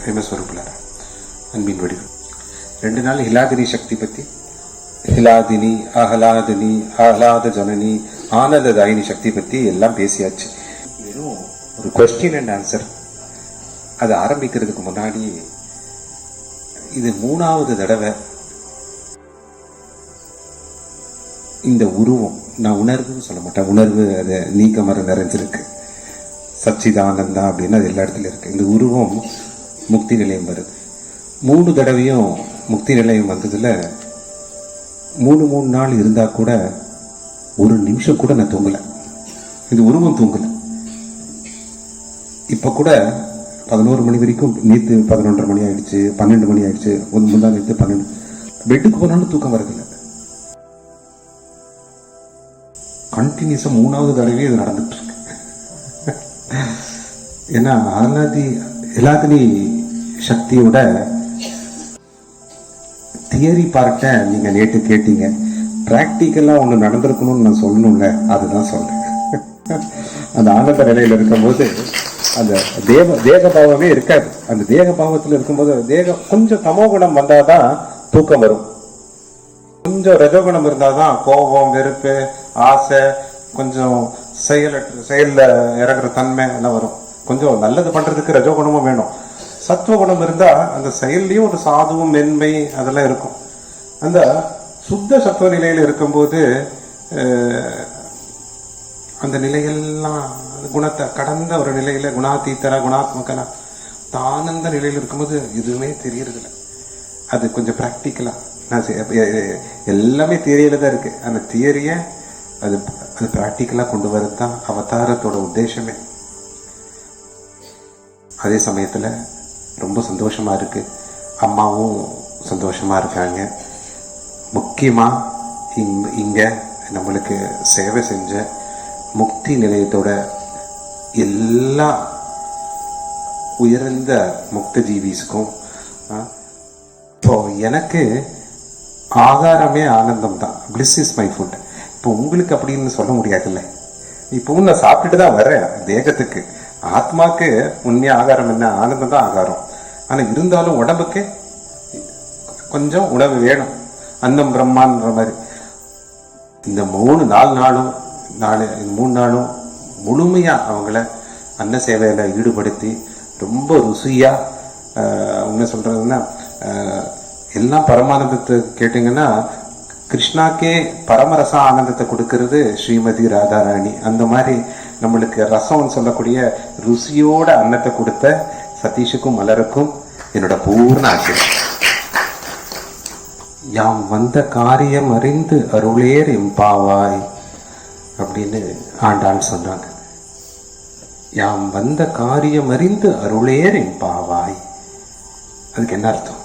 பிரேமஸ்வரூபில் அன்பின் வடிவம். 2 நாள் ஹிலாதினி சக்தி பற்றி, ஹிலாதினி, ஆஹ்லாதினி, ஆஹ்லாத ஜனனி, ஆனந்ததாயினி சக்தி பற்றி எல்லாம் பேசியாச்சு. வெறும் ஒரு கொஸ்டின் அண்ட் ஆன்சர். அது ஆரம்பிக்கிறதுக்கு முன்னாடி இது 3வது தடவை இந்த உருவம், நான் உணர்வுன்னு சொல்ல மாட்டேன், உணர்வு அது நீக்க மரம் நிறைஞ்சிருக்கு, சச்சிதானந்தா அப்படின்னு அது எல்லா இடத்துலையும் இருக்கு. இந்த உருவம் முக்தி நிலையம் வருது. 3 தடவையும் முக்தி நிலையம் வந்ததுல 3 நாள் இருந்தா கூட 1 நிமிஷம் கூட நான் தூங்கல. இந்த உருவம் தூங்கல. இப்ப கூட 11 மணி வரைக்கும், நேற்று 11:30 மணி ஆயிடுச்சு, 12 மணி ஆயிடுச்சு, முந்தா நேற்று 12, பெட்டுக்கு போனாலும் தூக்கம் வரதில்லை. கண்டினியூஸா 3வது தடவை இது நடந்துட்டு இருக்கு. ஏன்னா ஹிலாதினி சக்தியோட தியரி பார்ட்ட நீங்க நேற்று கேட்டீங்க. பிராக்டிக்கலா ஒண்ணு நடந்திருக்கணும்னு நான் சொல்லணும்ல, அதுதான் சொல்றேன். அந்த ஆனந்த நிலையில இருக்கும்போது அந்த தேகபாவமே இருக்காது. அந்த தேகபாவத்தில் இருக்கும்போது கொஞ்சம் தமோகுணம் வந்தாதான் தூக்கம் வரும், கொஞ்சம் ரஜோகுணம் இருந்தாதான் கோபம், வெறுப்பு, ஆசை, கொஞ்சம் செயல்ல இறங்குற தன்மை எல்லாம் வரும். கொஞ்சம் நல்லது பண்றதுக்கு ரஜோகுணமும் வேணும். சத்துவகுணம் இருந்தா அந்த செயல்லையும் ஒரு சாதுவும் மென்மை அதெல்லாம் இருக்கும். அந்த சுத்த சத்துவ நிலையில இருக்கும்போது அந்த நிலையெல்லாம் குணத்தை கடந்த ஒரு நிலையில குணாதீத்தரா குணாத்மகனா ஆனந்த நிலையில இருக்கும்போது எதுவுமே தெரியறதில்லை. அது கொஞ்சம் பிராக்டிக்கலா, எல்லாமே தியரியில தான் இருக்கு. அந்த தியரிய அது பிராக்டிக்கலா கொண்டு வரது தான் அவதாரத்தோட உத்தேசமே. அதே சமயத்துல ரொம்ப சந்தோஷமா இருக்கு, அம்மாவும் சந்தோஷமா இருக்காங்க. முக்கியமா இங்க நம்மளுக்கு சேவை செஞ்ச முக்தி நிலையத்தோட எல்லா உயர்ந்த முக்த ஜீவிஸ்க்கும், இப்போ எனக்கு ஆகாரமே ஆனந்தம் தான். Bliss is my foot. இப்போ உங்களுக்கு அப்படின்னு சொல்ல முடியாதுல்ல. இப்பவும் நான் சாப்பிட்டுட்டு தான் வரேன். தேகத்துக்கு, ஆத்மாக்கு உண்மையா ஆகாரம் என்ன? ஆனந்தம் தான் ஆகாரம். ஆனா இருந்தாலும் உடம்புக்கு கொஞ்சம் உணவு வேணும். அன்னம் பிரம்மான்ற மாதிரி இந்த 3 நாளும் 3 நாளும் முழுமையா அவங்கள அன்ன சேவையில ஈடுபடுத்தி ரொம்ப ருசியா, என்ன சொல்றதுன்னா, எல்லாம் பரமானந்தத்தை கேட்டீங்கன்னா கிருஷ்ணாக்கே பரமரச ஆனந்தத்தை கொடுக்கறது ஸ்ரீமதி ராதாராணி. அந்த மாதிரி நம்மளுக்கு ரசம்னு சொல்லக்கூடிய ருசியோட அன்னத்தை கொடுத்த சதீஷுக்கும் மலருக்கும் என்னோட பூர்ண ஆசீர்வாதம். யாம் வந்த காரியம் அறிந்து அருளேர் எம்பாவாய் அப்படின்னு ஆண்டாள் சொன்னாங்க. யாம் வந்த காரியம் அறிந்து அருளேர் எம்பாவாய். அதுக்கு என்ன அர்த்தம்?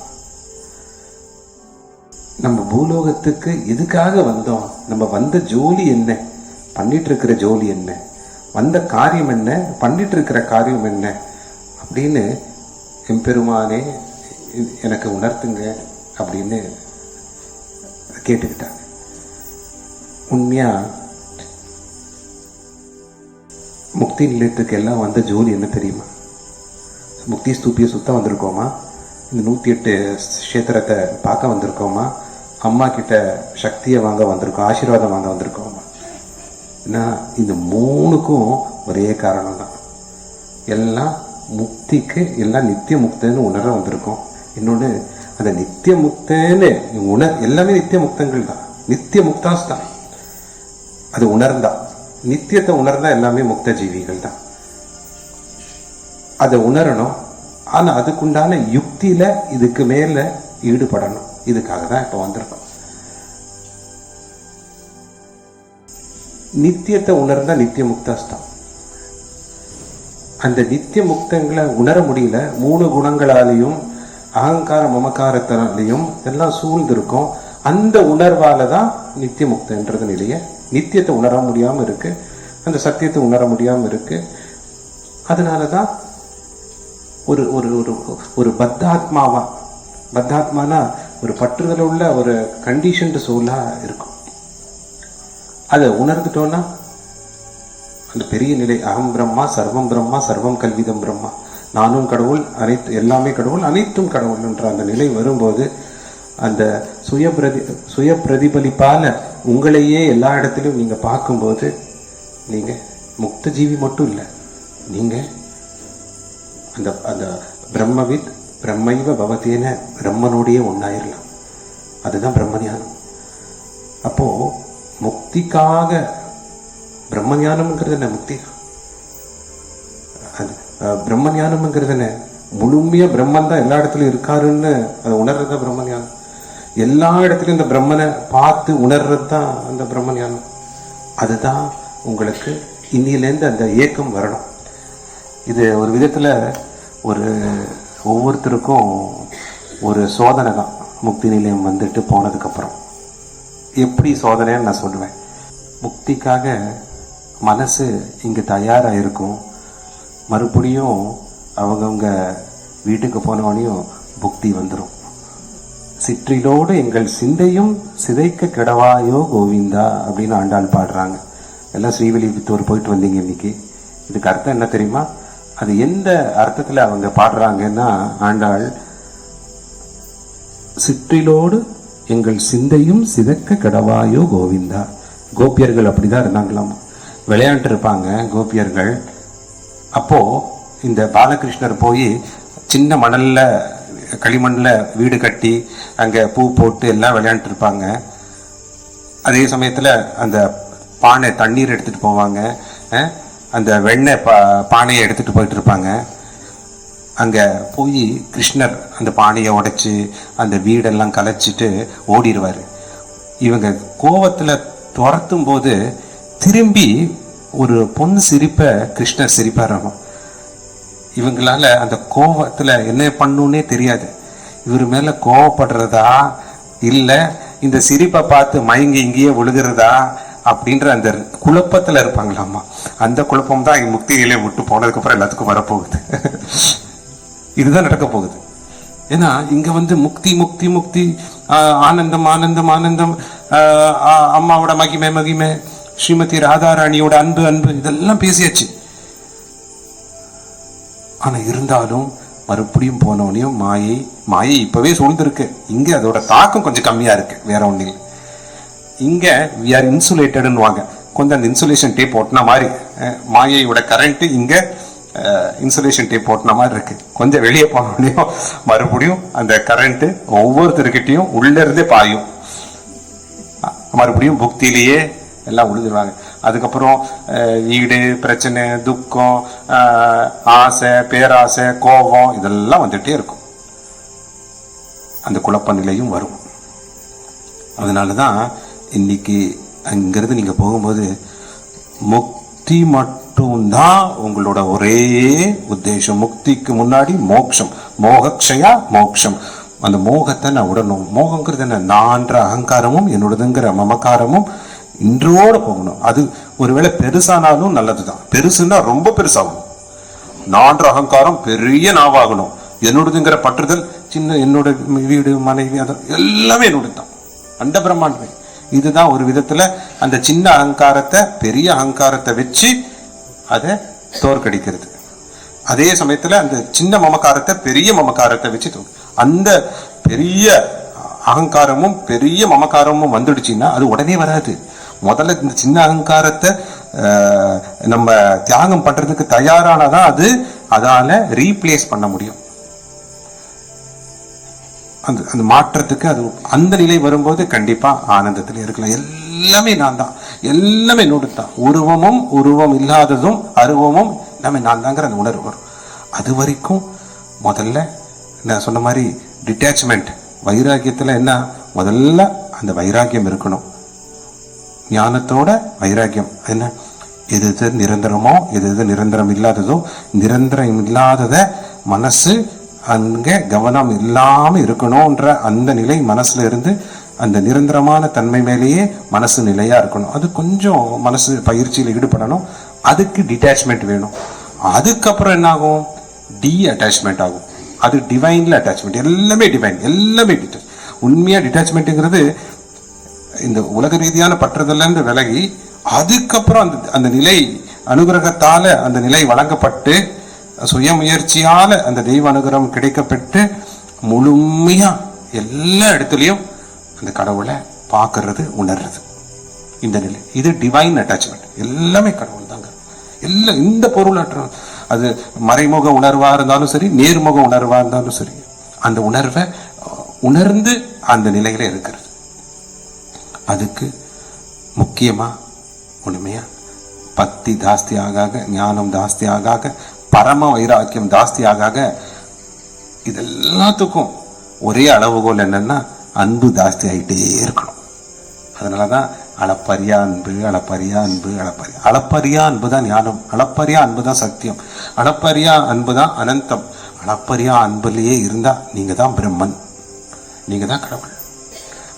நம்ம பூலோகத்துக்கு எதுக்காக வந்தோம்? நம்ம வந்த ஜோலி என்ன? பண்ணிட்டு இருக்கிற ஜோலி என்ன? வந்த காரியம் என்ன? பண்ணிட்டு இருக்கிற காரியம் என்ன அப்படின்னு எம்பெருமானே எனக்கு உணர்த்துங்க அப்படின்னு கேட்டுக்கிட்டாங்க. உண்மையா முக்தி நிலையத்துக்கு எல்லாம் வந்த ஜோலி என்ன தெரியுமா? முக்தி ஸ்தூபியை சுத்த வந்திருக்கோமா? இந்த 108 கஷேத்திரத்தை பார்க்க வந்திருக்கோமா? அம்மா கிட்ட சக்தியை வாங்க வந்திருக்கோம், ஆசீர்வாதம் வாங்க வந்திருக்கோமா? ஏன்னா இந்த 3க்கும் ஒரே காரணம் தான். எல்லாம் முக்திக்கு, எல்லாம் நித்திய முக்தன்னு உணர வந்திருக்கோம். இன்னொன்று, அந்த நித்திய முக்தன்னு எல்லாமே நித்திய முக்தங்கள் தான், நித்திய முக்தாஸ் தான். அது உணர்ந்தா, நித்தியத்தை உணர்ந்தா எல்லாமே முக்த ஜீவிகள் தான். அதை உணரணும். ஆனா அதுக்குண்டான யுக்தியில இதுக்கு மேல ஈடுபடணும். இதுக்காக தான் இப்ப வந்திருக்கோம். நித்தியத்தை உணர்ந்தா நித்திய முக்தாஸ்தான். அந்த நித்திய முக்தங்களை உணர முடியல. 3 குணங்களாலையும் அகங்கார மமக்காரத்தினாலையும் எல்லாம் சூழ்ந்திருக்கும். அந்த உணர்வால தான் நித்திய முக்தன்றது நிலைய. நித்தியத்தை உணர முடியாம இருக்கு, அந்த சத்தியத்தை உணர முடியாம இருக்கு. அதனாலதான் ஒரு ஒரு ஒரு ஒரு பத்தாத்மாவா, பத்தாத்மானா ஒரு பற்றுதல் உள்ள ஒரு கண்டிஷன்டு சோலா இருக்கும். அதை உணர்ந்துட்டோம்னா அந்த பெரிய நிலை, அகம் பிரம்மா சர்வம் பிரம்மா சர்வம் கல்விதம் பிரம்மா, நானும் கடவுள், எல்லாமே கடவுள், அனைத்தும் கடவுள் என்ற அந்த நிலை வரும்போது அந்த சுய பிரதிபலிப்பால உங்களையே எல்லா இடத்திலும் நீங்க பார்க்கும்போது நீங்க முக்த ஜீவி மட்டும் இல்லை, நீங்க அந்த அந்த பிரம்மவித் பிரம்மைவ பவத்தேன பிரம்மனோடைய ஒன்னாயிரலாம். அதுதான் பிரம்மஞானம். அப்போ முக்திக்காக பிரம்மஞானம்ங்கிறது என்ன? முக்தி பிரம்மஞானம்ங்கிறது என்ன? முழுமையா பிரம்மன் தான் எல்லா இடத்துலயும் இருக்காருன்னு அதை உணர்றதா பிரம்மஞானம். எல்லா இடத்துலயும் இந்த பிரம்மனை பார்த்து உணர்றது தான் அந்த பிரம்மஞானம். அதுதான் உங்களுக்கு இன்னிலேருந்து அந்த ஏக்கம் வரணும். இது ஒரு விதத்துல ஒவ்வொருத்தருக்கும் ஒரு சோதனை தான். முக்தி நிலையம் வந்துட்டு போனதுக்கு அப்புறம் எப்படி சோதனைன்னு நான் சொல்லுவேன். முக்திக்காக மனசு இங்க தயாரா இருக்கும். மறுபடியும் அவங்கவுங்க வீட்டுக்கு போனவனையும் புக்தி வந்துடும். சிற்றிலோடு எங்கள் சிந்தையும் சிதைக்க கிடவாயோ கோவிந்தா அப்படின்னு ஆண்டாள் பாடுறாங்க. எல்லாம் ஸ்ரீவில்லிபுத்தூர் போயிட்டு வந்தீங்க இன்னைக்கு. இதுக்கு அர்த்தம் என்ன தெரியுமா? அது எந்த அர்த்தத்துல அவங்க பாடுறாங்கன்னா, ஆண்டாள் சிற்றிலோடு எங்கள் சிந்தையும் சிதைக்க கிடவாயோ கோவிந்தா. கோபியர்கள் அப்படிதான் இருந்தாங்களாம், விளையாண்டு இருப்பாங்க கோபியர்கள். அப்போ இந்த பாலகிருஷ்ணர் போய் சின்ன மணல்ல களிமண்ணில் வீடு கட்டி அங்கே பூ போட்டு எல்லாம் விளையாண்டு இருப்பாங்க. அதே சமயத்தில் அந்த பானை தண்ணீர் எடுத்துகிட்டு போவாங்க, அந்த வெண்ணெய் பானையை எடுத்துகிட்டு போயிட்டு இருப்பாங்க. அங்கே போய் கிருஷ்ணர் அந்த பானையை உடைச்சி அந்த வீடெல்லாம் கலைச்சிட்டு ஓடிடுவார். இவங்க கோவத்தில் துரத்தும் போது திரும்பி ஒரு பொண்ணு சிரிப்பை கிருஷ்ணர் சிரிப்பாராம். இவங்களால அந்த கோவத்துல என்ன பண்ணுன்னே தெரியாது. இவர் மேல கோவப்படுறதா இல்ல இந்த சிரிப்பை பார்த்து மயங்கி இங்கேயே விழுகிறதா அப்படின்ற அந்த குழப்பத்துல இருப்பாங்களாமா. அந்த குழப்பம் தான் முக்தி நிலையை விட்டு போனதுக்கு அப்புறம் எல்லாத்துக்கும் வரப்போகுது. இதுதான் நடக்க போகுது. ஏன்னா இங்க வந்து முக்தி முக்தி முக்தி, ஆனந்தம் ஆனந்தம் ஆனந்தம், அம்மாவோட மகிமை மகிமை, ஸ்ரீமதி ராதாராணியோட அன்பு அன்பு, இதெல்லாம் பேசியாச்சு. ஆனா இருந்தாலும் மறுபடியும் போனவனையும் மாயை இப்பவே சூழ்ந்திருக்கு. இங்க அதோட தாக்கம் கொஞ்சம் கம்மியா இருக்கு, வேற ஒண்ணு இல்லை. இங்க we are insulated வாங்க, கொஞ்சம் அந்த இன்சுலேஷன் டேப் ஓட்டின மாதிரி மாயையோட கரண்ட் இங்க இன்சுலேஷன் டேப் ஓட்டின மாதிரி இருக்கு. கொஞ்சம் வெளியே போனோடனையும் மறுபடியும் அந்த கரண்ட் ஒவ்வொருத்தருக்கிட்டையும் உள்ள இருந்தே பாயும். மறுபடியும் புக்தியிலேயே எல்லாம் உழுதுருவாங்க. அதுக்கப்புறம் வீடு பிரச்சனை, துக்கம், ஆசை, பேராசை, கோபம் இதெல்லாம் வந்துட்டே இருக்கும். அந்த குழப்ப நிலையும் வரும். அதனாலதான் இன்னைக்கு அங்கிருந்து நீங்க போகும்போது முக்தி மட்டும்தான் உங்களோட ஒரே உத்தேசம். முக்திக்கு முன்னாடி மோட்சம், மோகக்ஷயா மோட்சம். அந்த மோகத்தை நான் விடணும். மோகங்கிறது என்ன? நான்ற அகங்காரமும் என்னோடதுங்கிற மமக்காரமும் இன்றோட போகணும். அது ஒருவேளை பெருசானாலும் நல்லதுதான். பெருசுன்னா ரொம்ப பெருசாகணும். நான்ற அகங்காரம் பெரிய நாவாகணும். என்னோடதுங்கிற பற்றுதல் சின்ன, என்னோட வீடு மனைவி எல்லாமே என்னோடது தான், அண்ட பிரம்மாண்டமே. இதுதான் ஒரு விதத்துல அந்த சின்ன அகங்காரத்தை பெரிய அகங்காரத்தை வச்சு அதை தோற்கடிக்கிறது. அதே சமயத்துல அந்த சின்ன மமக்காரத்தை பெரிய மமக்காரத்தை வச்சு அந்த பெரிய அகங்காரமும் பெரிய மமக்காரமும் வந்துடுச்சுன்னா அது உடனே வராது. முதல்ல இந்த சின்ன அகங்காரத்தை நம்ம தியாகம் பண்றதுக்கு தயாரானதான் அது அதால ரீப்ளேஸ் பண்ண முடியும். அந்த மாற்றத்துக்கு அது அந்த நிலை வரும்போது கண்டிப்பா ஆனந்தத்தில் இருக்கலாம். எல்லாமே நான் தான், எல்லாமே என்னோட தான். உருவமும் உருவம் இல்லாததும் அருவமும் எல்லாமே நான் தாங்கிற அந்த உணர்வு வரும். அது வரைக்கும் முதல்ல நான் சொன்ன மாதிரி டிட்டாச்மெண்ட், வைராக்கியத்துல என்ன, முதல்ல அந்த வைராக்கியம் இருக்கணும். ஞானத்தோட வைராக்கியம் என்ன, எது எது நிரந்தரமோ எது எது நிரந்தரம் இல்லாததோ, நிரந்தரம் இல்லாதத மனசு அங்க கவனம் இல்லாம இருக்கணும்ன்ற அந்த நிலை மனசுல இருந்து அந்த நிரந்தரமான தன்மை மேலேயே மனசு நிலையா இருக்கணும். அது கொஞ்சம் மனசு பயிற்சியில் ஈடுபடணும். அதுக்கு டிட்டாச்மெண்ட் வேணும். அதுக்கப்புறம் என்ன ஆகும்? டி அட்டாச்மெண்ட் ஆகும். அது டிவைன்ல அட்டாச்மெண்ட். எல்லாமே டிவைன், எல்லாமே டிட்டாச். உண்மையா டிட்டாச்மெண்ட்ங்கிறது இந்த உலக ரீதியான பற்றுதல்ல இருந்து விலகி அதுக்கப்புறம் அந்த நிலை அனுகிரகத்தால அந்த நிலை வழங்கப்பட்டு சுயமுயற்சியால அந்த தெய்வ அனுகிரகம் கிடைக்கப்பெற்று முழுமையா எல்லா இடத்துலயும் அந்த கடவுளை பார்க்கறது, உணர்றது, இந்த நிலை. இது டிவைன் அட்டாச்மெண்ட். எல்லாமே கடவுள் தாங்க. எல்லாம் இந்த பொருளற்ற, அது மறைமுக உணர்வா இருந்தாலும் சரி, நேர்முக உணர்வா இருந்தாலும் சரி, அந்த உணர்வை உணர்ந்து அந்த நிலையில இருக்கிறது. அதுக்கு முக்கியமா உண்மையா பக்தி ஜாஸ்தி ஆக, ஞானம் ஜாஸ்தி ஆக, பரம வைராக்கியம் ஜாஸ்தி ஆக, இது எல்லாத்துக்கும் ஒரே அளவுகோல் என்னன்னா அன்பு ஜாஸ்தி ஆகிட்டே இருக்கணும். அதனாலதான் அளப்பரியா அன்பு, அளப்பரியா அன்பு, அளப்பரியா அன்பு தான் ஞானம், அளப்பரியா அன்பு தான் சத்தியம், அளப்பரியா அன்பு தான் அனந்தம். அளப்பரியா அன்புலயே இருந்தா நீங்க தான் பிரம்மன், நீங்க தான் கடவுள்.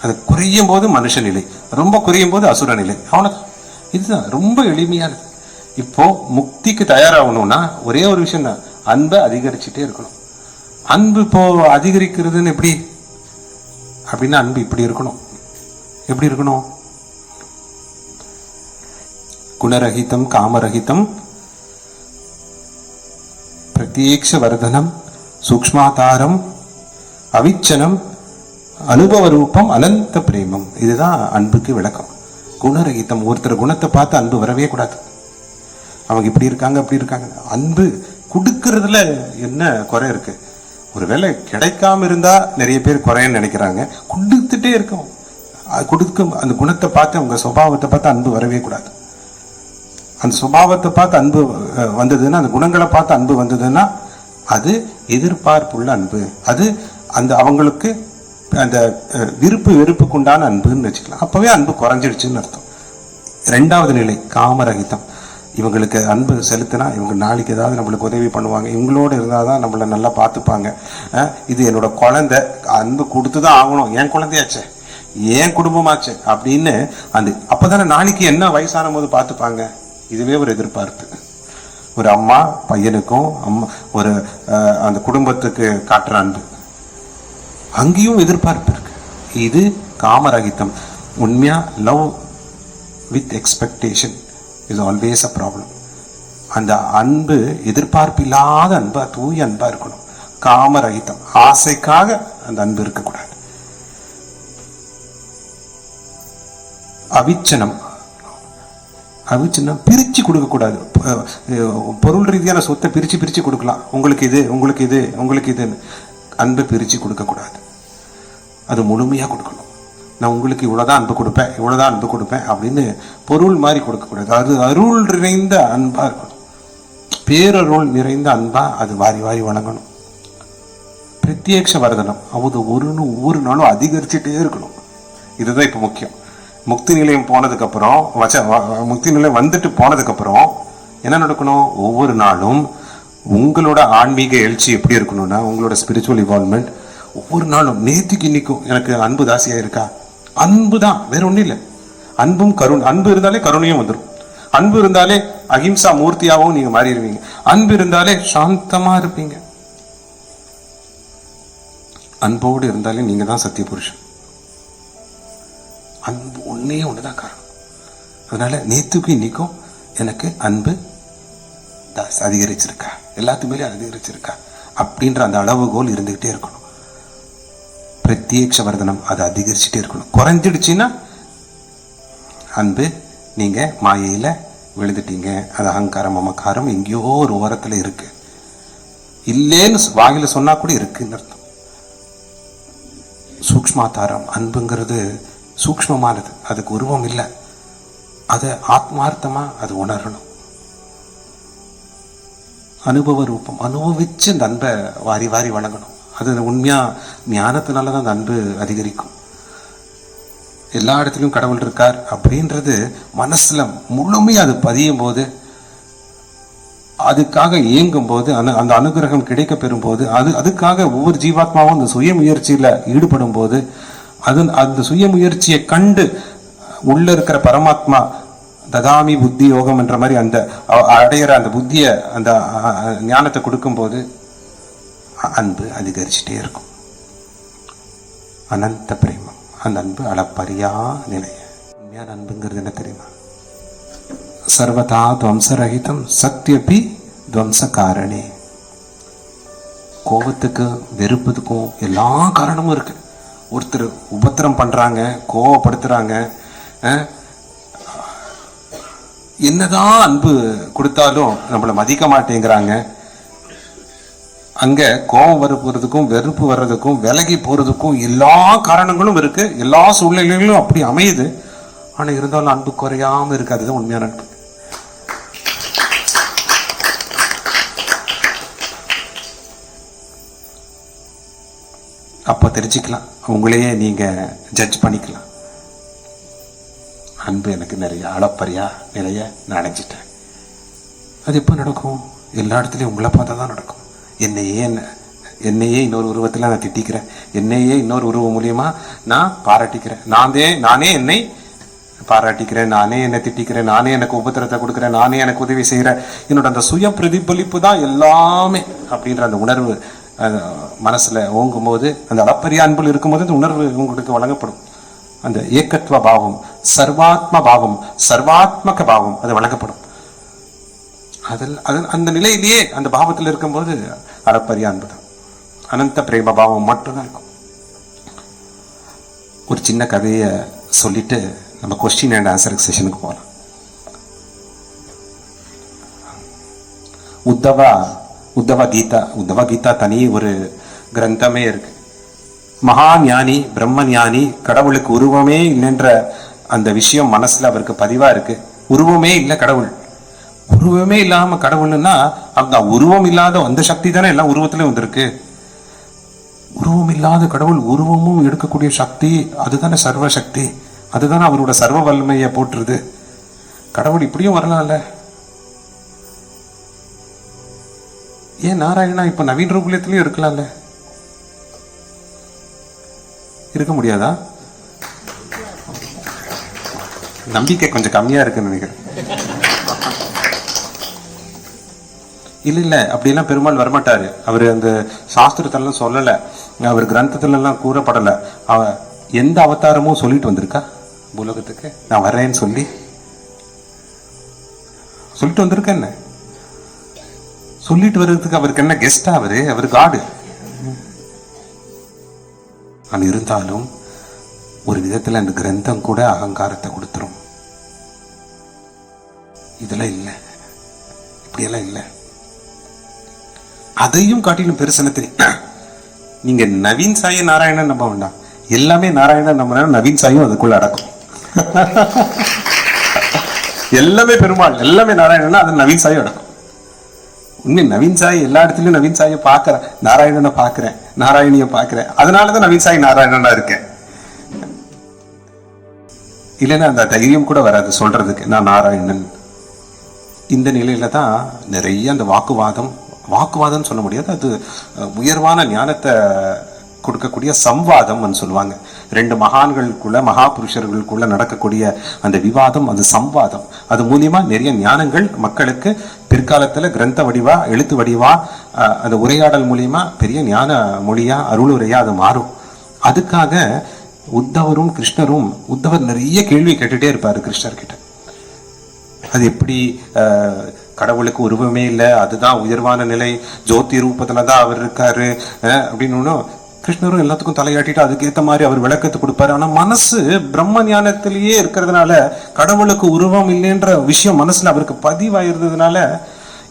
அது குறையும் போது மனுஷ நிலை, ரொம்ப குறையும் போது அசுர நிலை. அவ்வளவுதான். இதுதான் ரொம்ப எளிமையானது. இப்போ முக்திக்கு தயாராகணும்னா ஒரே ஒரு விஷயம் தான், அன்பை அதிகரிச்சுட்டே இருக்கணும். அன்பு இப்போ அதிகரிக்கிறதுன்னு எப்படி அப்படின்னா, அன்பு இப்படி இருக்கணும். எப்படி இருக்கணும்? குணரகிதம் காமரகிதம் பிரத்யேக்ஷ வர்தனம் சூக்ஷ்மாதாரம் அவிச்சனம் அனுபவ ரூபம் அனந்த பிரேமம். இதுதான் அன்புக்கு விளக்கம். குணரகிதம், ஒருத்தர் குணத்தை பார்த்து அன்பு வரவே கூடாது. அவங்க இப்படி இருக்காங்க அப்படி இருக்காங்க. அன்பு கொடுக்கறதுல என்ன குறை இருக்கு? ஒருவேளை கிடைக்காம இருந்தா நிறைய பேர் குறைன்னு நினைக்கிறாங்க. கொடுத்துட்டே இருக்கும். கொடுக்கும் அந்த குணத்தை பார்த்து, அவங்க சுபாவத்தை பார்த்து அன்பு வரவே கூடாது. அந்த சுபாவத்தை பார்த்து அன்பு வந்ததுன்னா, அந்த குணங்களை பார்த்து அன்பு வந்ததுன்னா அது எதிர்பார்ப்புள்ள அன்பு. அது அந்த அவங்களுக்கு அந்த விருப்பு வெறுப்புக்குண்டான அன்புன்னு வச்சுக்கலாம். அப்பவே அன்பு குறைஞ்சிடுச்சுன்னு அர்த்தம். ரெண்டாவது நிலை காமரகிதம். இவங்களுக்கு அன்பு செலுத்தினா இவங்க நாளைக்கு ஏதாவது நம்மளுக்கு உதவி பண்ணுவாங்க, இவங்களோடு இருந்தால் தான் நம்மளை நல்லா பார்த்துப்பாங்க, இது என்னோட குழந்தை, அன்பு கொடுத்து தான் ஆகணும், என் குழந்தையாச்சே, ஏன் குடும்பமாச்சு அப்படின்னு அந்த அப்போதானே நாளைக்கு என்ன வயசான போது பார்த்துப்பாங்க. இதுவே ஒரு எதிர்பார்ப்பு. ஒரு அம்மா பையனுக்கும் ஒரு அந்த குடும்பத்துக்கு காட்டுற அன்பு, அங்கேயும் எதிர்பார்ப்பு இருக்கு. இது காமரகிதம். உண்மையா love with expectation is always a problem. அந்த அன்பு எதிர்பார்ப்பு இல்லாத அன்பா, தூய அன்பா இருக்கணும். காமரகிதம், ஆசைக்காக அந்த அன்பு இருக்கக்கூடாது. அவிச்சனம், அவிச்சனம் பிரிச்சு கொடுக்க கூடாது. பொருள் ரீதியான சொத்தை பிரிச்சு பிரிச்சு கொடுக்கலாம். உங்களுக்கு இது, உங்களுக்கு இது, உங்களுக்கு இதுன்னு அன்பை பிரிச்சு கொடுக்க கூடாது. அது முழுமையா கொடுக்கணும். நான் உங்களுக்கு இவ்வளவுதான் அன்பு கொடுப்பேன், இவ்வளவுதான் அன்பு கொடுப்பேன் அப்படின்னு பொருள் மாதிரி கொடுக்க கூடாது. அது அருள் நிறைந்த அன்பா இருக்கணும். பேரருள் நிறைந்த அன்பா அது வாரி வாரி வழங்கணும். பிரத்யேக்ஷ வர்தனம், அது ஒவ்வொரு நாளும் அதிகரிச்சுட்டே இருக்கணும். இதுதான் இப்ப முக்கியம். முக்தி நிலையம் போனதுக்கு அப்புறம், முக்தி நிலையம் வந்துட்டு போனதுக்கு அப்புறம் என்ன நடக்கணும்? ஒவ்வொரு நாளும் உங்களோட ஆன்மீக எழுச்சி எப்படி இருக்கணும்னா, உங்களோட ஸ்பிரிச்சுவல் இவால்வ்மெண்ட் ஒவ்வொரு நாளும் நேற்றுக்கு இன்னைக்கும் எனக்கு அன்பு தாசியா இருக்கா? அன்பு தான், வேற ஒன்றும் இல்லை. அன்பும் கருணை. அன்பு இருந்தாலே கருணையும் வந்துடும். அன்பு இருந்தாலே அகிம்சா மூர்த்தியாகவும் நீங்க மாறிடுவீங்க. அன்பு இருந்தாலே சாந்தமா இருப்பீங்க. அன்போடு இருந்தாலே நீங்க தான் சத்திய புருஷன். அன்பு ஒன்னே ஒண்ணுதான் காரணம். அதனால நேற்றுக்கும் இன்னைக்கும் எனக்கு அன்பு அதிகரிச்சிருக்கா, எல்லாத்துக்குமே அதிகரிச்சிருக்கா அப்படின்ற அந்த அளவுகோல் இருந்துகிட்டே இருக்கணும். பிரத்யேக்ஷ வர்தனம், அது அதிகரிச்சுட்டே இருக்கணும். குறைஞ்சிடுச்சுன்னா அன்பு நீங்க மாயையில விழுந்துட்டீங்க. அது அகங்காரம் மமக்காரம் எங்கேயோ ஒரு ஓரத்துல இருக்கு. இல்லேன்னு வாயில சொன்னா கூட இருக்குன்னு அர்த்தம். சூக்ஷ்மாதாரம், அன்புங்கிறது சூக்ஷ்மமானது, அதுக்கு உருவம் இல்லை. அதை ஆத்மார்த்தமா அது உணரணும். அனுபவ ரூபம், அனுபவிச்சு அந்த அன்பை வாரி வாரி வழங்கணும். அது உண்மையா ஞானத்தினாலதான் அந்த அன்பு அதிகரிக்கும். எல்லா இடத்துலையும் கடவுள் இருக்கார் அப்படின்றது மனசுல முழுமையா அது பதியும் போது, அதுக்காக இயங்கும் போது, அந்த அனுகிரகம் கிடைக்க பெறும் போது, அதுக்காக ஒவ்வொரு ஜீவாத்மாவும் அந்த சுய முயற்சியில ஈடுபடும் போது, அந்த சுய முயற்சியை கண்டு உள்ள இருக்கிற பரமாத்மா ததாமி புத்தி யோகம் என்ற மாதிரி அந்த அடையிற அந்த புத்திய, அந்த ஞானத்தை கொடுக்கும் போது அன்பு அதிகரிச்சுட்டே இருக்கும். அனந்த பிரேமம், அந்த அன்பு அளப்பரியா நிலைய. உண்மையான அன்புங்கிறது என்ன தெரியுமா? சர்வதா துவம்சரகிதம் சத்யபி துவம்ச காரணே. கோபத்துக்கும் வெறுப்பதுக்கும் எல்லா காரணமும் இருக்கு. ஒருத்தர் உபத்திரம் பண்றாங்க, கோவப்படுத்துறாங்க, என்னதான் அன்பு கொடுத்தாலும் நம்மளை மதிக்க மாட்டேங்கிறாங்க. அங்க கோபம் வரப்போறதுக்கும் வெறுப்பு வர்றதுக்கும் விலகி போறதுக்கும் எல்லா காரணங்களும் இருக்கு. எல்லா சூழ்நிலைகளும் அப்படி அமையுது. ஆனா இருந்தாலும் அன்பு குறையாம இருக்கு. அதுதான் உண்மையான அன்பு. அப்ப தெரிஞ்சுக்கலாம், உங்களையே நீங்க ஜட்ஜ் பண்ணிக்கலாம். அன்பு எனக்கு நிறைய அளப்பரியா நிறைய நான் அடைஞ்சிட்டேன். அது எப்போ நடக்கும்? எல்லா இடத்துலையும் உங்களை பார்த்தா தான் நடக்கும். என்னையே இன்னொரு உருவத்தில் நான் திட்டிக்கிறேன், என்னையே இன்னொரு உருவம் மூலியமா நான் பாராட்டிக்கிறேன், நானே என்னை பாராட்டிக்கிறேன், நானே என்னை திட்டிக்கிறேன், நானே எனக்கு உபத்திரத்தை கொடுக்குறேன், நானே எனக்கு உதவி செய்கிறேன். என்னோட அந்த சுய பிரதிபலிப்பு தான் எல்லாமே அப்படின்ற அந்த உணர்வு மனசுல ஓங்கும் போது, அந்த அளப்பரிய அன்பில் இருக்கும்போது அந்த உணர்வு உங்களுக்கு வழங்கப்படும். அந்த ஏகத்துவ பாவம், சர்வாத்ம பாவம், சர்வாத்மக பாவம் அது வழங்கப்படும். அந்த நிலையிலேயே அந்த பாவத்தில் இருக்கும்போது அளப்பரிய அன்பு தான், அனந்த பிரேம பாவம் மட்டும்தான் இருக்கும். ஒரு சின்ன கதையை சொல்லிட்டு நம்ம கொஸ்டின் அண்ட் ஆன்சர் செஷனுக்கு போகலாம். உத்தவ கீதா தனி ஒரு கிரந்தமே இருக்கு. மகா ஞானி, பிரம்ம ஞானி, கடவுளுக்கு உருவமே இல்லைன்ற அந்த விஷயம் மனசுல அவருக்கு பதிவா இருக்கு. உருவமே இல்லை கடவுள், உருவமே இல்லாம கடவுள்னா அந்த உருவம் இல்லாத அந்த சக்தி தானே எல்லாம் உருவத்திலே வந்திருக்கு. உருவம் இல்லாத கடவுள் உருவமும் எடுக்கக்கூடிய சக்தி, அதுதானே சர்வ சக்தி, அதுதானே அவரோட சர்வ வல்லமையை போற்றுது. கடவுள் இப்படியும் வரலாம்ல. ஏன் நாராயணா இப்ப நவீன ரூபத்திலயும் இருக்கலாம்ல? இருக்க முடியாதா? நம்பிக்கை கொஞ்சம் கம்மியா இருக்குன்னு நினைக்கிறேன். இல்ல அப்படியெல்லாம் பெருமாள் வரமாட்டாரு. அவரு அந்த சாஸ்திரத்திலாம் சொல்லல, அவர் கிரந்தத்துல எல்லாம் கூறப்படல. எந்த அவதாரமும் சொல்லிட்டு வந்திருக்கா உலகத்துக்கு நான் வர்றேன்னு சொல்லிட்டு வந்திருக்க? என்ன சொல்லிட்டு வர்றதுக்கு அவருக்கு என்ன கெஸ்டா? அவரு காடு. ஆனால் இருந்தாலும் ஒரு விதத்துல அந்த கிரந்தம் கூட அகங்காரத்தை கொடுத்துரும். இதெல்லாம் இல்லை, இப்படியெல்லாம் இல்லை. அதையும் காட்டிலும் பெருசனத்தை நீங்க நவீன் சாயை நாராயணன் நம்ப வேண்டாம். எல்லாமே நாராயணன் நம்ப, நவீன் சாயும் அதுக்குள்ள அடக்கும். எல்லாமே பெருமாள், எல்லாமே நாராயணன், அது நவீன் சாயும் அடக்கும். உண்மை நவீன் சாய் எல்லா இடத்துலயும் நவீன் சாயை பார்க்கிறேன், நாராயணனை பார்க்கிறேன், நாராயணியை பார்க்கிறேன். அதனாலதான் நவீன் சாய் நாராயணனா இருக்கேன். இல்லைன்னா அந்த தைரியம் கூட வராது சொல்றதுக்கு நான் நாராயணன். இந்த நிலையில தான் நிறைய அந்த வாக்குவாதம் சொல்ல முடியாது, அது உயர்வான ஞானத்தை கொடுக்கக்கூடிய சம்வாதம் சொல்லுவாங்க. ரெண்டு மகான்களுக்குள்ள, மகா புருஷர்களுக்குள்ள நடக்கக்கூடிய அந்த விவாதம், அது சம்வாதம். அது மூலியமா நிறைய ஞானங்கள் மக்களுக்கு பிற்காலத்துல கிரந்த வடிவா, எழுத்து வடிவா, அந்த உரையாடல் மூலியமா பெரிய ஞான மொழியா, அருளுரையா அது மாறும். அதுக்காக உத்தவரும் கிருஷ்ணரும், உத்தவர் நிறைய கேள்வி கேட்டுட்டே இருப்பாரு கிருஷ்ணர்கிட்ட. அது எப்படி கடவுளுக்கு உருவமே இல்லை, அதுதான் உயர்வான நிலை, ஜோதி ரூபத்துலதான் அவர் இருக்காரு அப்படின்னு கிருஷ்ணரும் எல்லாத்துக்கும் தலையாட்டிட்டு அதுக்கேற்ற மாதிரி அவர் விளக்கத்தை கொடுப்பாரு. ஆனா மனசு பிரம்ம ஞானத்திலேயே இருக்கிறதுனால, கடவுளுக்கு உருவம் இல்லைன்ற விஷயம் மனசுல அவருக்கு பதிவாயிருந்ததுனால,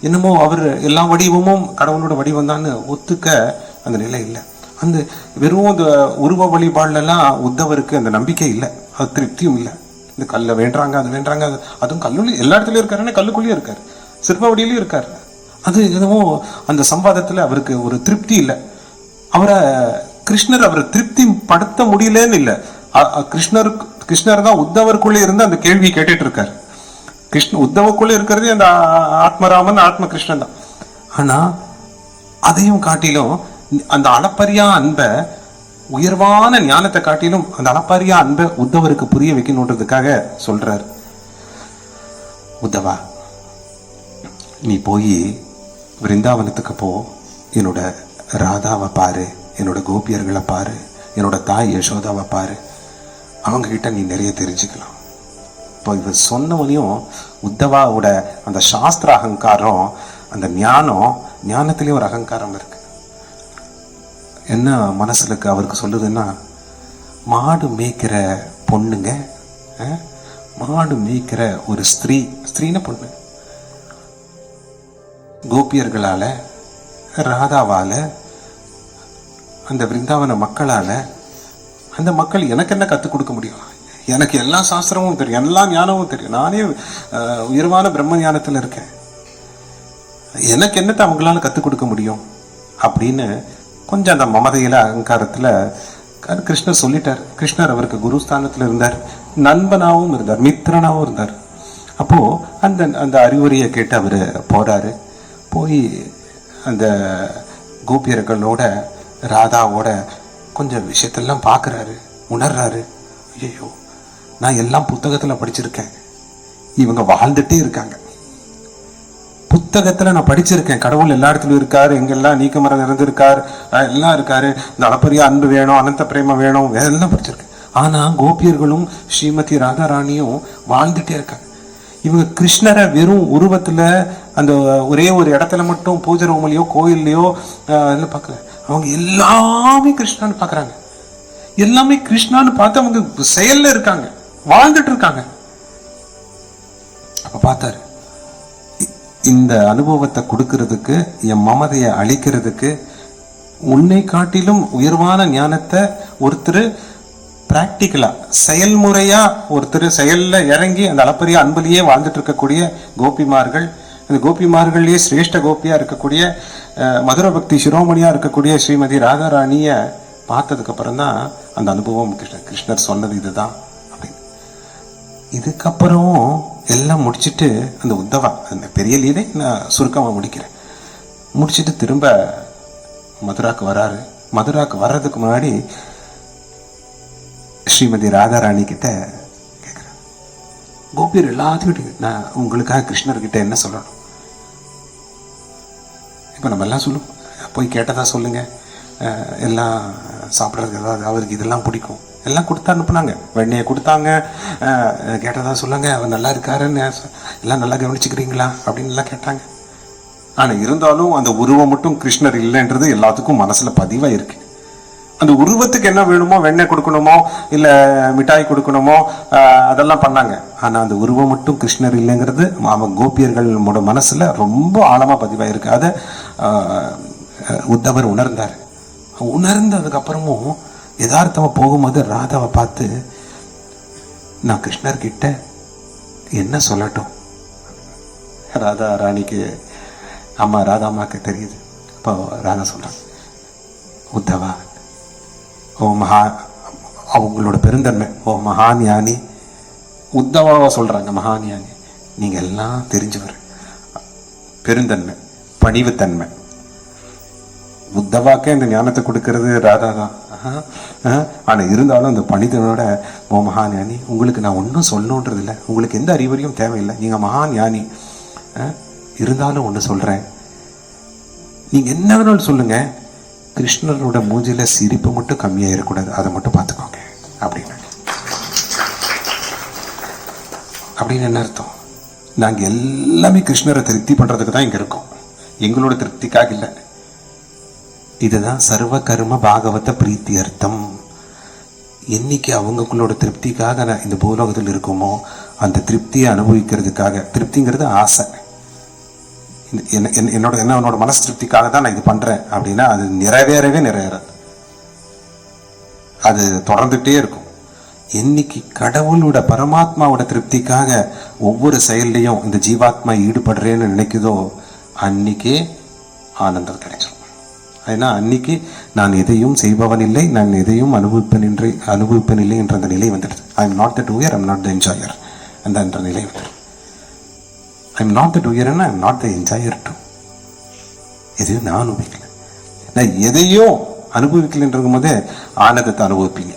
என்னமோ அவர் எல்லா வடிவமும் கடவுளோட வடிவம் தான் ஒத்துக்க அந்த நிலை இல்லை. அந்த வெறும் இந்த உருவ வழிபாடுலாம் உத்தவருக்கு அந்த நம்பிக்கை இல்லை, அது திருப்தியும் இல்லை. இந்த கல்லை வேண்டாங்க, அது வேண்டாங்க, அதுவும் கல்லுள்ள எல்லா இடத்துலயும் இருக்காரு, கல்லுக்குள்ளேயும் இருக்காரு, சிற்பவடியிலையும் இருக்காரு. அது என்னமோ அந்த சம்வாதத்துல அவருக்கு ஒரு திருப்தி இல்லை. கிருஷ்ணர் அவரை திருப்தி படுத்த முடியலன்னு இல்லை. கிருஷ்ணர் தான் உத்தவருக்குள்ளே இருந்து அந்த கேள்வி கேட்டுட்டு இருக்காரு. உத்தவக்குள்ளே இருக்கிறது அந்த ஆத்மராமன், ஆத்ம கிருஷ்ணன் தான். ஆனா அதையும் காட்டிலும் அந்த அளப்பரியா அன்பை, உயர்வான ஞானத்தை காட்டிலும் அந்த அளப்பரியா அன்பை உத்தவருக்கு புரிய வைக்கணுன்றதுக்காக சொல்றாரு. உத்தவா, நீ போய் விருந்தாவனத்துக்கு போ, என்னோட ராதாவை பாரு, என்னோட கோபியர்களை பாரு, என்னோட தாய் யசோதாவை பாரு, அவங்க கிட்ட நீ நிறைய தெரிஞ்சுக்கலாம். இப்போ இவர் சொன்னவனையும் உத்தவாவோட அந்த சாஸ்திர அகங்காரம், அந்த ஞானத்திலேயும் ஒரு அகங்காரம் இருக்கு. என்ன மனசுல அவருக்கு சொல்லுதுன்னா, மாடு மேய்க்கிற பொண்ணுங்க, மாடு மேய்க்கிற ஒரு ஸ்திரீன பொண்ணு, கோபியர்களால, ராதாவால, அந்த பிருந்தாவன மக்களால, அந்த மக்கள் எனக்கு என்ன கற்றுக் கொடுக்க முடியும்? எனக்கு எல்லா சாஸ்திரமும் தெரியும், எல்லா ஞானமும் தெரியும், நானே உயர்வான பிரம்ம ஞானத்தில் இருக்கேன், எனக்கு என்னத்தை அவங்களால கற்றுக் கொடுக்க முடியும் அப்படின்னு கொஞ்சம் அந்த மமதையில அகங்காரத்தில் கிருஷ்ணர் சொல்லிட்டார். கிருஷ்ணர் அவருக்கு குருஸ்தானத்தில் இருந்தார், நண்பனாகவும் இருந்தார், மித்திரனாகவும் இருந்தார். அப்போ அந்த அந்த அறிவுரையை கேட்டு அவர் போறாரு. போய் அந்த கோபியர்களோட ராதாவோட கொஞ்சம் விஷயத்தெல்லாம் பார்க்குறாரு, உணர்றாரு. ஐயோ, நான் எல்லாம் புத்தகத்தில் படிச்சிருக்கேன், இவங்க வாழ்ந்துட்டே இருக்காங்க. புத்தகத்தில் நான் படிச்சிருக்கேன், கடவுள் எல்லா இடத்துலையும் இருக்காரு, எங்கெல்லாம் நீக்கமரம் நிறைந்திருக்கார், எல்லாம் இருக்காரு, இந்த அளப்பரிய அன்பு வேணும், அனந்த பிரேமம் வேணும், எல்லாம் படிச்சிருக்கேன். ஆனால் கோபியர்களும் ஸ்ரீமதி ராதாராணியும் வாழ்ந்துட்டே இருக்காங்க. இவங்க கிருஷ்ணரை வெறும் உருவத்தில் அந்த ஒரே ஒரு இடத்துல மட்டும் பூஜை ரூம்லையோ கோயில்லையோ எல்லாம் பார்க்கல, அவங்க எல்லாமே கிருஷ்ணான்னு பார்க்குறாங்க. எல்லாமே கிருஷ்ணான்னு பார்த்து அவங்க செயல்ல இருக்காங்க, வாழ்ந்துட்டு இருக்காங்க. அப்ப பார்த்தாரு, இந்த அனுபவத்தை கொடுக்கறதுக்கு, என் மமதையை அழிக்கிறதுக்கு, உன்னை காட்டிலும் உயர்வான ஞானத்தை ஒருத்தர் பிராக்டிக்கலா செயல்முறையா ஒருத்தர் செயல்ல இறங்கி அந்த அளப்பரிய அன்புலயே வாழ்ந்துட்டு இருக்கக்கூடிய கோபிமார்கள், அந்த கோபிமார்கள்லயே சிரேஷ்ட கோபியா இருக்கக்கூடிய மதுர பக்தி சிரோமணியா இருக்கக்கூடிய ஸ்ரீமதி ராதாராணிய பார்த்ததுக்கு அப்புறம் தான் அந்த அனுபவம் கிருஷ்ணர் சொன்னது இதுதான் அப்படின்னு. இதுக்கப்புறம் எல்லாம் முடிச்சுட்டு அந்த உத்தவா, அந்த பெரிய லீலை நான் சுருக்கமாக முடிக்கிறேன், முடிச்சுட்டு திரும்ப மதுராக்கு வராரு. மதுராக்கு வர்றதுக்கு முன்னாடி ஸ்ரீமதி ராதாராணி கிட்ட கேட்குறேன், கோபியர் எல்லாத்துக்கிட்டையும் நான் உங்களுக்காக கிருஷ்ணர்கிட்ட என்ன சொல்லணும்? இப்போ நம்ம எல்லாம் சொல்லும், போய் கேட்டதா சொல்லுங்க, எல்லாம் சாப்பிட்றதுக்கு ஏதாவது அவருக்கு இதெல்லாம் பிடிக்கும், எல்லாம் கொடுத்து அனுப்புனாங்க, வெண்ணையை கொடுத்தாங்க, கேட்டதா சொல்லுங்க, அவர் நல்லா இருக்காருன்னு, எல்லாம் நல்லா கவனிச்சுக்கிறீங்களா அப்படின்னு எல்லாம் கேட்டாங்க. ஆனால் இருந்தாலும் அந்த உருவம் மட்டும் கிருஷ்ணர் இல்லைன்றது எல்லாத்துக்கும் மனசில் பதிவாக இருக்கு. அந்த உருவத்துக்கு என்ன வேணுமோ, வெண்ணெய் கொடுக்கணுமோ இல்லை மிட்டாய் கொடுக்கணுமோ, அதெல்லாம் பண்ணாங்க. ஆனால் அந்த உருவம் மட்டும் கிருஷ்ணர் இல்லைங்கிறது அவன் கோபியர்களோட மனசில் ரொம்ப ஆழமாக பதிவாக இருக்கு. அதை உத்தவர் உணர்ந்தார். உணர்ந்ததுக்கு அப்புறமும் யதார்த்தமாக போகும்போது ராதாவை பார்த்து, நான் கிருஷ்ணர்கிட்ட என்ன சொல்லட்டும்? ராதா ராணிக்கு அம்மா, ராதா அம்மாவுக்கு தெரியுது. அப்போ ராதா சொல்றாங்க, உத்தவா, ஓ மகா, அவங்களோட பெருந்தன்மை, ஓ மகான் ஞானி, உத்தவாவை சொல்றாங்க மகான் ஞானி, நீங்க எல்லாம் தெரிஞ்சவர், பெருந்தன்மை, பணிவுத்தன்மை. உத்தவாக்கே இந்த ஞானத்தை கொடுக்கறது ராதா தான். ஆனா இருந்தாலும் அந்த பணிதனோட, ஓ மகான் ஞானி, உங்களுக்கு நான் ஒன்றும் சொல்லணுன்றது இல்லை, உங்களுக்கு எந்த அறிவுரையும் தேவையில்லை, நீங்க மகான் ஞானி, இருந்தாலும் ஒன்று சொல்றேன், நீங்க என்ன வேணாலும் சொல்லுங்க, கிருஷ்ணரோட மூஞ்சில சிரிப்பு மட்டும் கம்மியாயிடக்கூடாது, அதை மட்டும் பார்த்துக்கோங்க அப்படின்னு. அப்படின்னு என்ன அர்த்தம்? நாங்க எல்லாமே கிருஷ்ணரை திருப்தி பண்றதுக்கு தான் இங்க இருக்கோம், எங்களோட திருப்திக்காக இல்லை. இதுதான் சர்வ கர்ம பாகவத பிரீத்தி அர்த்தம். என்னைக்கு அவங்களோட திருப்திக்காக நான் இந்த பூலோகத்தில் இருக்குமோ, அந்த திருப்தியை அனுபவிக்கிறதுக்காக, திருப்திங்கிறது ஆசை, என்னோட மனசு திருப்திக்காக தான் நான் இது பண்றேன் அப்படின்னா அது நிறைவேறவே நிறைவேறாது, அது தொடர்ந்துட்டே இருக்கும். என்னைக்கு கடவுளோட பரமாத்மாவோட திருப்திக்காக ஒவ்வொரு செயல்லையும் இந்த ஜீவாத்மா ஈடுபடுறேன்னு நினைக்குதோ, அன்னைக்கே ஆனந்தம் கிடைச்சிடும். ஏன்னா அன்னைக்கு நான் எதையும் செய்பவன் இல்லை, நான் எதையும் அனுபவிப்பேன் இல்லை என்ற அந்த நிலை வந்துடுது. I am not the doer, I am not the enjoyer என்ற நிலை வந்துடுது. I am not the doer and I am not the enjoyer too. எதையும் நான் அனுபவிக்கல, நான் எதையும் அனுபவிக்கலன்றும் போதே ஆனந்தத்தை அனுபவிப்பீங்க.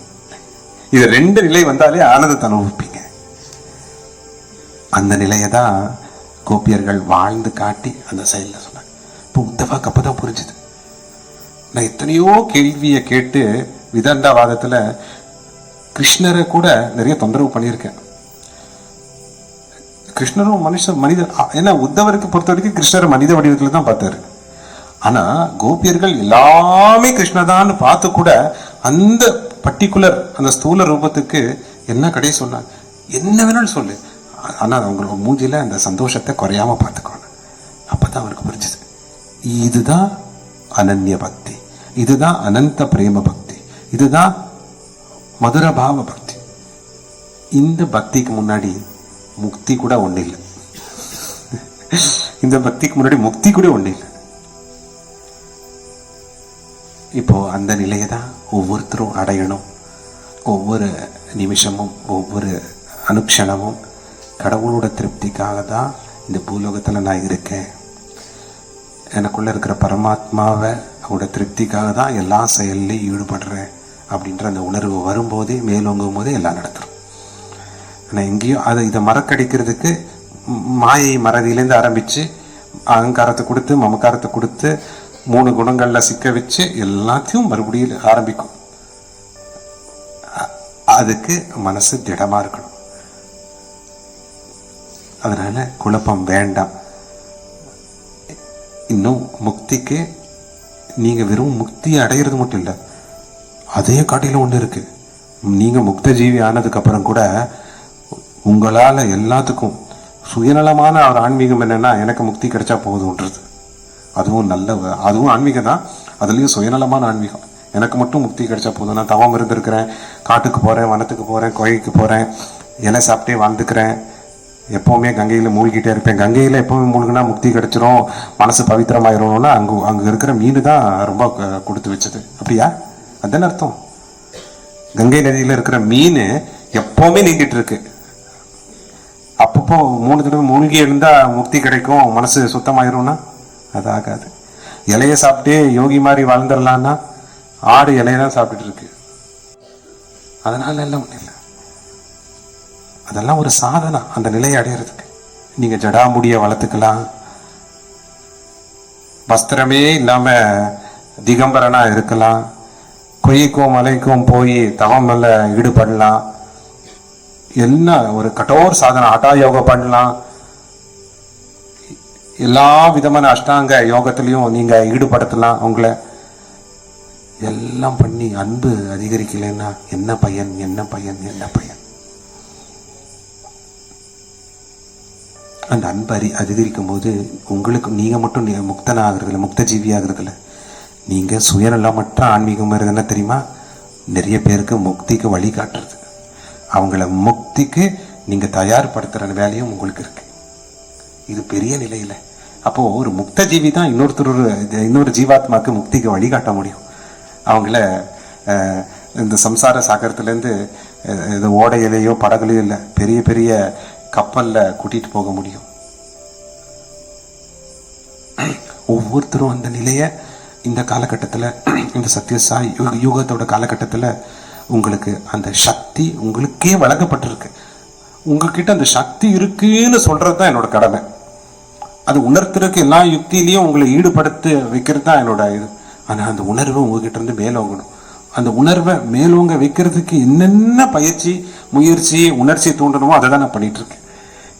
இது ரெண்டு நிலை வந்தாலே ஆனந்தத்தை அனுபவிப்பீங்க. அந்த நிலையை தான் கோபியர்கள் வாழ்ந்து காட்டி அந்த செயலில் சொன்னாங்க. இப்போ உத்தவாக்கு அப்பதான் புரிஞ்சுது. நான் எத்தனையோ கேள்வியை கேட்டு விதண்டாவாதத்தில் கிருஷ்ணரை கூட நிறைய தொந்தரவு பண்ணியிருக்கேன். கிருஷ்ணரும் மனிதன், ஏன்னா உத்தவருக்கு பொறுத்த வரைக்கும் கிருஷ்ணரை மனித வடிவத்தில் தான் பார்த்தாரு. ஆனா கோபியர்கள் எல்லாமே கிருஷ்ணதான்னு பார்த்து கூட அந்த பர்டிகுலர் அந்த ஸ்தூல ரூபத்துக்கு என்ன கடை சொன்னாங்க, என்ன வேணாலும் சொல்லு, ஆனா அவங்களோட மூஞ்சில அந்த சந்தோஷத்தை குறையாம பார்த்துக்கோங்க. அப்பதான் அவருக்கு புரிஞ்சது, இதுதான் அனன்ய பக்தி, இதுதான் அனந்த பிரேம பக்தி, இதுதான் மதுர பாவ பக்தி. இந்த பக்திக்கு முன்னாடி முக்தி கூட ஒண்ணு இல்லை. இந்த பக்திக்கு முன்னாடி முக்தி கூட ஒண்ணு இல்லை. இப்போ அந்த நிலையை தான் ஒவ்வொருத்தரும் அடையணும். ஒவ்வொரு நிமிஷமும் ஒவ்வொரு அனுக்ஷணமும் கடவுளோட திருப்திக்காக தான் இந்த பூலோகத்துல நான் இருக்கேன். எனக்குள்ள இருக்கிற பரமாத்மாவை அவரோட திருப்திக்காக தான் எல்லா செயல்லையும் ஈடுபடுறேன் அப்படின்ற அந்த உணர்வு வரும்போதே மேலோங்கும் போதே எல்லாம் நடத்துரும். ஆனால் எங்கேயோ இதை மறக்கடிக்கிறதுக்கு மாயை மறதியிலேருந்து ஆரம்பிச்சு அகங்காரத்தை கொடுத்து மமக்காரத்தை கொடுத்து 3 குணங்கள்ல சிக்க வச்சு எல்லாத்தையும் மறுபடியும் ஆரம்பிக்கும். அதுக்கு மனசு திடமா இருக்கணும். அதனால குழப்பம் வேண்டாம். இன்னும் முக்திக்கு நீங்க வெறும் முக்தியை அடையிறது மட்டும் இல்லை, அதே காட்டில ஒண்ணு இருக்கு. நீங்க முக்த ஜீவி ஆனதுக்கு அப்புறம் கூட உங்களால எல்லாத்துக்கும் சுயநலமான ஒரு ஆன்மீகம் என்னன்னா, எனக்கு முக்தி கிடைச்சா போதும்ன்றது. அதுவும் ஆன்மீகம் தான், அதுலயும் சுயநலமான ஆன்மீகம். எனக்கு மட்டும் முக்தி கிடைச்சா போதும், நான் தவம் இருந்திருக்கிறேன், காட்டுக்கு போறேன், வனத்துக்கு போறேன், கோயிலுக்கு போறேன், இலை சாப்பிட்டே வாழ்ந்துக்கிறேன், எப்பவுமே கங்கையில மூழ்கிட்டே இருப்பேன், கங்கையில எப்பவுமே மூழ்கினா முக்தி கிடைச்சிரும், மனசு பவித்திரமாயிரும்னா அங்க இருக்கிற மீன் தான் ரொம்ப கொடுத்து வச்சது. அப்படியா? அதுதானே அர்த்தம். கங்கை நதியில இருக்கிற மீன் எப்பவுமே நீங்கிட்டு இருக்கு. அப்பப்போ 3 தடவை மூழ்கி எழுந்தா முக்தி கிடைக்கும், மனசு சுத்தமாயிரும்னா அது ஆகாது. இலைய சாப்பிட்டே யோகி மாதிரி வாழ்ந்துடலான்னா ஆடு இலையதான் சாப்பிட்டுட்டு இருக்கு. அதனால எல்லாம் ஒண்ணு இல்லை. அதெல்லாம் ஒரு சாதனை அந்த நிலையை அடையிறதுக்கு. நீங்க ஜடாமுடிய வளர்த்துக்கலாம், வஸ்திரமே இல்லாம திகம்பரனா இருக்கலாம், கொய்க்கும் மலைக்கும் போய் தவம் மேல ஈடுபடலாம், என்ன ஒரு கட்டோர் சாதனை ஹட்டா யோகா பண்ணலாம், எல்லா விதமான அஷ்டாங்க யோகத்திலையும் நீங்க ஈடுபடுத்தலாம். உங்களை எல்லாம் பண்ணி அன்பு அதிகரிக்கலைன்னா என்ன பயன்? என்ன பயன்? என்ன பயன்? அந்த அன்பு அதிகரிக்கும் போது உங்களுக்கு நீங்க மட்டும் முக்தனாகிறதுல, முக்த ஜீவி ஆகிறதுல, நீங்க சுயநலமற்ற ஆன்மீகம் என்ன தெரியுமா? நிறைய பேருக்கு முக்திக்கு வழி காட்டுறது, அவங்கள முக்திக்கு நீங்க தயார்படுத்துற வேலையும் உங்களுக்கு இருக்கு. இது பெரிய நிலையில. அப்போ ஒரு முக்த ஜீவி தான் இன்னொரு ஜீவாத்மாக்கு முக்திக்கு வழிகாட்ட முடியும். அவங்கள இந்த சம்சார சாகரத்திலேருந்து இது ஓடையிலையோ படகுலையோ இல்லை, பெரிய பெரிய கப்பல்ல கூட்டிட்டு போக முடியும். ஒவ்வொருத்தரும் அந்த நிலைய இந்த காலகட்டத்தில், இந்த சத்யசாய் யுகத்தோட காலகட்டத்தில் உங்களுக்கு அந்த சக்தி உங்களுக்கே வழங்கப்பட்டிருக்கு. உங்ககிட்ட அந்த சக்தி இருக்குன்னு சொல்றது தான் என்னோட கடமை. அது உணர்த்துறதுக்கு எல்லா யுக்தியிலையும் உங்களை ஈடுபடுத்த வைக்கிறது தான் என்னோட இது. ஆனா அந்த உணர்வை உங்ககிட்ட இருந்து மேலோங்கணும். அந்த உணர்வை மேலோங்க வைக்கிறதுக்கு என்னென்ன பயிற்சி, முயற்சி, உணர்ச்சி தூண்டணுமோ அதை தான் நான் பண்ணிட்டு இருக்கேன்.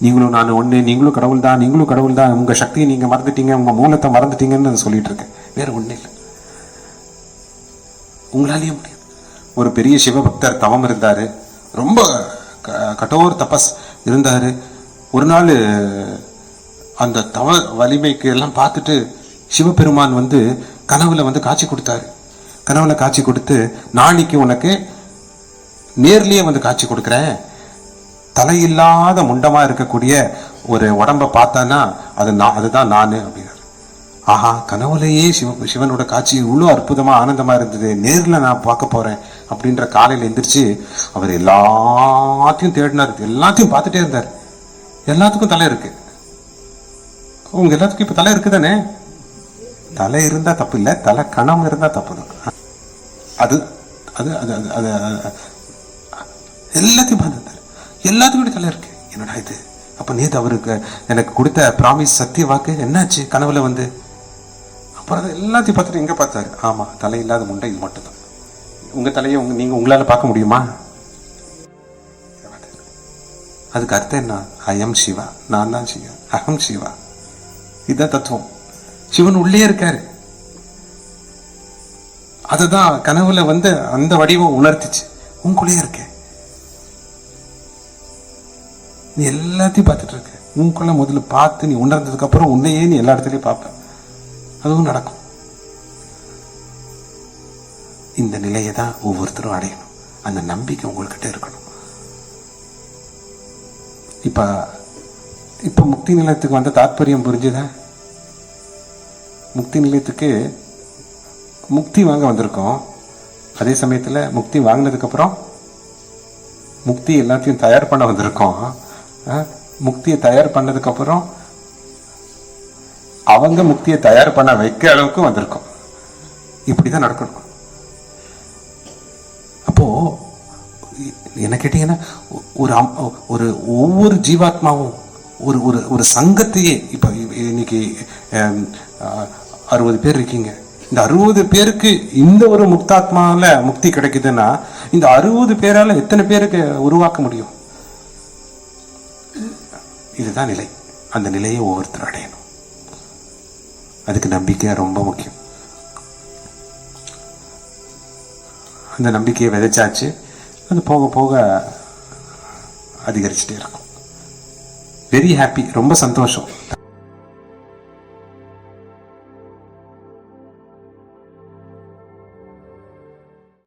நீங்களும் நான் ஒண்ணு, நீங்களும் கடவுள் தான், நீங்களும் கடவுள் தான், உங்க சக்தியை நீங்க மறந்துட்டீங்க, உங்க மூலத்தை மறந்துட்டீங்கன்னு சொல்லிட்டு இருக்கேன். வேற ஒண்ணு இல்லை, உங்களாலேயே முடியும். ஒரு பெரிய சிவபக்தர் தவம் இருந்தாரு, ரொம்ப கட்டோர் தபஸ் இருந்தாரு. ஒரு நாள் அந்த தவ வலிமைக்கு எல்லாம் பார்த்துட்டு சிவபெருமான் கனவுல காட்சி கொடுத்தாரு. கனவுல காட்சி கொடுத்து, நாளைக்கு உனக்கு நேர்லயே காட்சி கொடுக்குறேன், தலையில்லாத முண்டமா இருக்கக்கூடிய ஒரு உடம்ப பார்த்தானா அதுதான் நானு அப்படின்னாரு. ஆஹா, கனவுலையே சிவனோட காட்சி இவ்வளோ அற்புதமா ஆனந்தமா இருந்தது, நேர்ல நான் பார்க்க போறேன் அப்படின்ற காலையில எந்திரிச்சு அவர் எல்லாத்தையும் தேடினார், எல்லாத்தையும் பார்த்துட்டே இருந்தார். எல்லாத்துக்கும் தலை இருக்கு. உங்க எல்லாத்துக்கும் இப்ப தலை இருக்குதானே? தலை இருந்தா தப்பு இல்லை, தலை கணம் இருந்தா தப்பு தான். அது அது அது அது எல்லாத்தையும் பார்த்துருந்தாரு. எல்லாத்துக்கும் தலை இருக்கு. என்னடா இது? அப்ப நேத்து அவருக்கு எனக்கு கொடுத்த பிராமிஸ், சத்திய வாக்கு என்னாச்சு? கனவுல அப்புறம் எல்லாத்தையும் பார்த்துட்டு எங்க பார்த்தாரு? ஆமா, தலை இல்லாத முண்டை இது மட்டும்தான். உங்க தலையை நீங்க உங்களால பார்க்க முடியுமா? அதுக்கு அர்த்தம் என்ன? அயம் சிவா, நான் தான் சிவா, அகம் சிவா. இதுதான் தத்துவம். சிவன் உள்ளே இருக்காரு. அதுதான் கனவுல வந்து அந்த வடிவம் உணர்த்திச்சு. உங்களுக்குள்ளே இருக்க, நீ எல்லாத்தையும் பார்த்துட்டு இருக்க. உங்களுக்குள்ள முதல்ல பார்த்து நீ உணர்ந்ததுக்கு அப்புறம் உன்னையே நீ எல்லா இடத்துலயும் பார்ப்ப. அதுவும் நடக்கும். இந்த நிலையை தான் ஒவ்வொருத்தரும் அடையணும். அந்த நம்பிக்கை உங்கள்கிட்ட இருக்கணும். இப்ப முக்தி நிலையத்துக்கு வந்த தாற்பயம் புரிஞ்சுதா? முக்தி நிலையத்துக்கு முக்தி வாங்க வந்திருக்கோம். அதே சமயத்துல முக்தி வாங்கினதுக்கு அப்புறம் முக்தி எல்லாத்தையும் தயார் பண்ண வந்திருக்கோம். முக்தியை தயார் பண்ணதுக்கு அப்புறம் அவங்க முக்தியை தயார் பண்ண வைக்க அளவுக்கு வந்திருக்கோம். இப்படிதான் நடக்கணும். அப்போ என்ன கேட்டீங்கன்னா, ஒரு ஒவ்வொரு ஜீவாத்மாவும் ஒரு ஒரு ஒரு சங்கத்தையே, இப்ப இன்னைக்கு 60 பேர் இருக்கீங்க. இந்த 60 பேருக்கு இந்த ஒரு முக்தாத்மாவில முக்தி கிடைக்குதுன்னா இந்த 60 பேரால எத்தனை பேருக்கு உருவாக்க முடியும்? இதுதான் நிலை. அந்த நிலையை ஒவ்வொருத்தரும் அடையணும். அதுக்கு நம்பிக்கை ரொம்ப முக்கியம். அந்த நம்பிக்கையை விதைச்சாச்சு, அது போக போக அதிகரிச்சுட்டே இருக்கும். வெரி ஹாப்பி, ரொம்ப சந்தோஷம்.